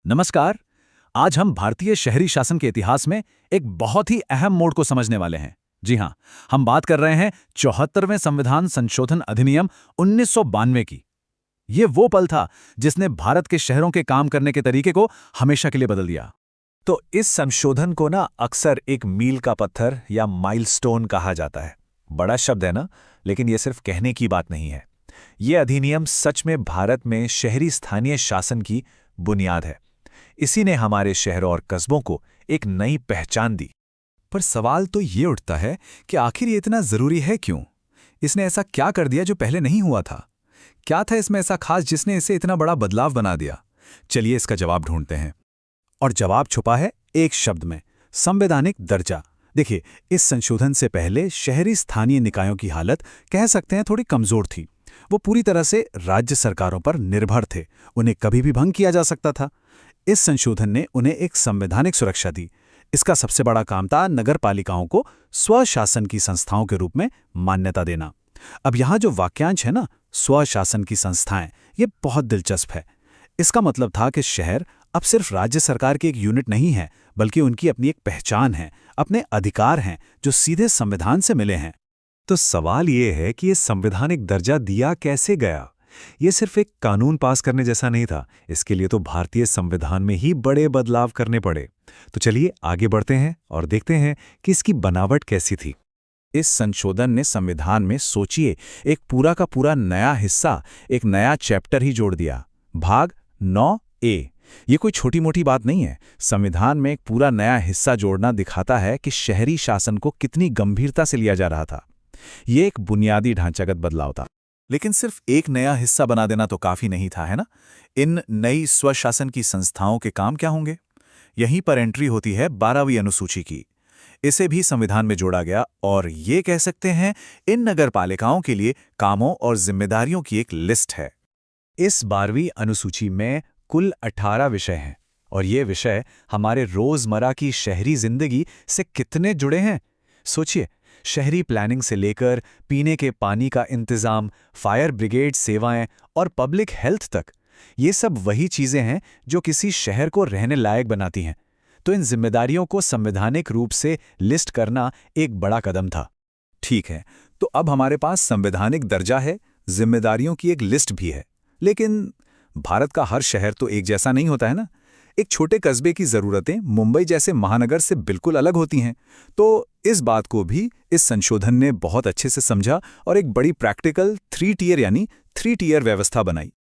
नमस्कार। आज हम भारतीय शहरी शासन के इतिहास में एक बहुत ही अहम मोड़ को समझने वाले हैं। जी हाँ, हम बात कर रहे हैं 74वें संविधान संशोधन अधिनियम 1992 की। ये वो पल था जिसने भारत के शहरों के काम करने के तरीके को हमेशा के लिए बदल दिया। तो इस संशोधन को ना अक्सर एक मील का पत्थर या माइलस्टोन कहा जाता है। बड़ा शब्द है ना, लेकिन ये सिर्फ कहने की बात नहीं है। ये अधिनियम सच में भारत में शहरी स्थानीय शासन की बुनियाद है। इसी ने हमारे शहरों और कस्बों को एक नई पहचान दी। पर सवाल तो ये उठता है कि आखिर ये इतना जरूरी है क्यों? इसने ऐसा क्या कर दिया जो पहले नहीं हुआ था? क्या था इसमें ऐसा खास जिसने इसे इतना बड़ा बदलाव बना दिया? चलिए इसका जवाब ढूंढते हैं। और जवाब छुपा है एक शब्द में, संवैधानिक दर्जा। देखिए, इस संशोधन से पहले शहरी स्थानीय निकायों की हालत कह सकते हैं थोड़ी कमजोर थी। वो पूरी तरह से राज्य सरकारों पर निर्भर थे, उन्हें कभी भी भंग किया जा सकता था। इस संशोधन ने उन्हें एक संवैधानिक सुरक्षा दी। इसका सबसे बड़ा काम था नगर पालिकाओं को स्वशासन की संस्थाओं के रूप में मान्यता देना। अब यहाँ जो वाक्यांश है ना, स्वशासन की संस्थाएं, ये बहुत दिलचस्प है। इसका मतलब था कि शहर अब सिर्फ राज्य सरकार की एक यूनिट नहीं है, बल्कि उनकी अपनी एक पहचान है, अपने अधिकार हैं जो सीधे संविधान से मिले हैं। तो सवाल ये है कि ये संवैधानिक दर्जा दिया कैसे गया? ये सिर्फ एक कानून पास करने जैसा नहीं था। इसके लिए तो भारतीय संविधान में ही बड़े बदलाव करने पड़े। तो चलिए आगे बढ़ते हैं और देखते हैं कि इसकी बनावट कैसी थी। इस संशोधन ने संविधान में सोचिए एक पूरा का पूरा नया हिस्सा, एक नया चैप्टर ही जोड़ दिया। भाग 9A। ये कोई छोटी मोटी बात नहीं है। संविधान में एक पूरा नया हिस्सा जोड़ना दिखाता है कि शहरी शासन को कितनी गंभीरता से लिया जा रहा था। ये एक बुनियादी ढांचागत बदलाव था। लेकिन सिर्फ एक नया हिस्सा बना देना तो काफी नहीं था, है ना? इन नई स्वशासन की संस्थाओं के काम क्या होंगे? यहीं पर एंट्री होती है 12वीं अनुसूची की। इसे भी संविधान में जोड़ा गया और ये कह सकते हैं इन नगरपालिकाओं के लिए कामों और जिम्मेदारियों की एक लिस्ट है। इस 12वीं अनुसूची में कुल 18 विषय हैं और ये विषय हमारे रोजमर्रा की शहरी जिंदगी से कितने जुड़े हैं। सोचिए, शहरी प्लानिंग से लेकर पीने के पानी का इंतजाम, फायर ब्रिगेड सेवाएं और पब्लिक हेल्थ तक, ये सब वही चीजें हैं जो किसी शहर को रहने लायक बनाती हैं। तो इन जिम्मेदारियों को संवैधानिक रूप से लिस्ट करना एक बड़ा कदम था। ठीक है, तो अब हमारे पास संवैधानिक दर्जा है, जिम्मेदारियों की एक लिस्ट भी है। लेकिन भारत का हर शहर तो एक जैसा नहीं होता है ना। एक छोटे कस्बे की ज़रूरतें मुंबई जैसे महानगर से बिल्कुल अलग होती हैं। तो इस बात को भी इस संशोधन ने बहुत अच्छे से समझा और एक बड़ी प्रैक्टिकल 3 टियर व्यवस्था बनाई।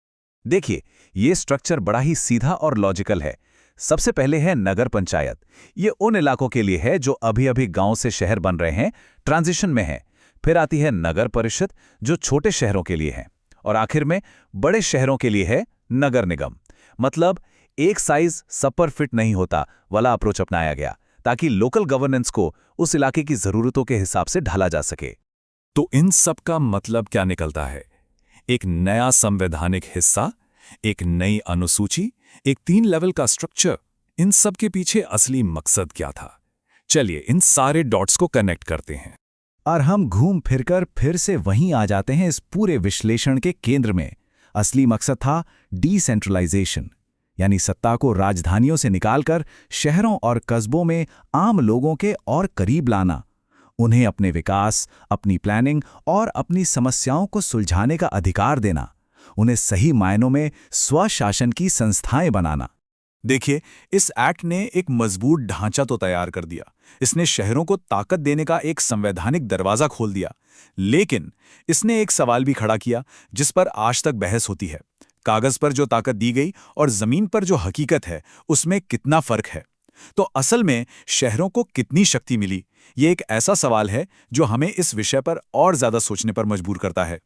देखिए, ये स्ट्रक्चर बड़ा ही सीधा और लॉजिकल है। सबसे पहले है नगर पंचायत। ये उन इलाकों के लिए है जो अभी-अभी गांव से शहर बन रहे हैं, ट्रांजिशन में है। फिर आती है नगर परिषद, जो छोटे शहरों के लिए है। और आखिर में बड़े शहरों के लिए है नगर निगम। मतलब एक साइज सब पर फिट नहीं होता वाला अप्रोच अपनाया गया, ताकि लोकल गवर्नेंस को उस इलाके की जरूरतों के हिसाब से ढाला जा सके। तो इन सब का मतलब क्या निकलता है? एक नया संवैधानिक हिस्सा, एक नई अनुसूची, एक 3 लेवल का स्ट्रक्चर। इन सब के पीछे असली मकसद क्या था? चलिए इन सारे डॉट्स को कनेक्ट करते हैं। और हम घूम फिरकर फिर से वहीं आ जाते हैं इस पूरे विश्लेषण के केंद्र में। असली मकसद था डिसेंट्रलाइजेशन, यानी सत्ता को राजधानियों से निकालकर शहरों और कस्बों में आम लोगों के और करीब लाना। उन्हें अपने विकास, अपनी प्लानिंग और अपनी समस्याओं को सुलझाने का अधिकार देना। उन्हें सही मायनों में स्वशासन की संस्थाएं बनाना। देखिए, इस एक्ट ने एक मजबूत ढांचा तो तैयार कर दिया। इसने शहरों को ताकत देने का एक संवैधानिक दरवाजा खोल दिया। लेकिन इसने एक सवाल भी खड़ा किया जिस पर आज तक बहस होती है। कागज पर जो ताकत दी गई और जमीन पर जो हकीकत है, उसमें कितना फर्क है? तो असल में शहरों को कितनी शक्ति मिली? ये एक ऐसा सवाल है जो हमें इस विषय पर और ज्यादा सोचने पर मजबूर करता है।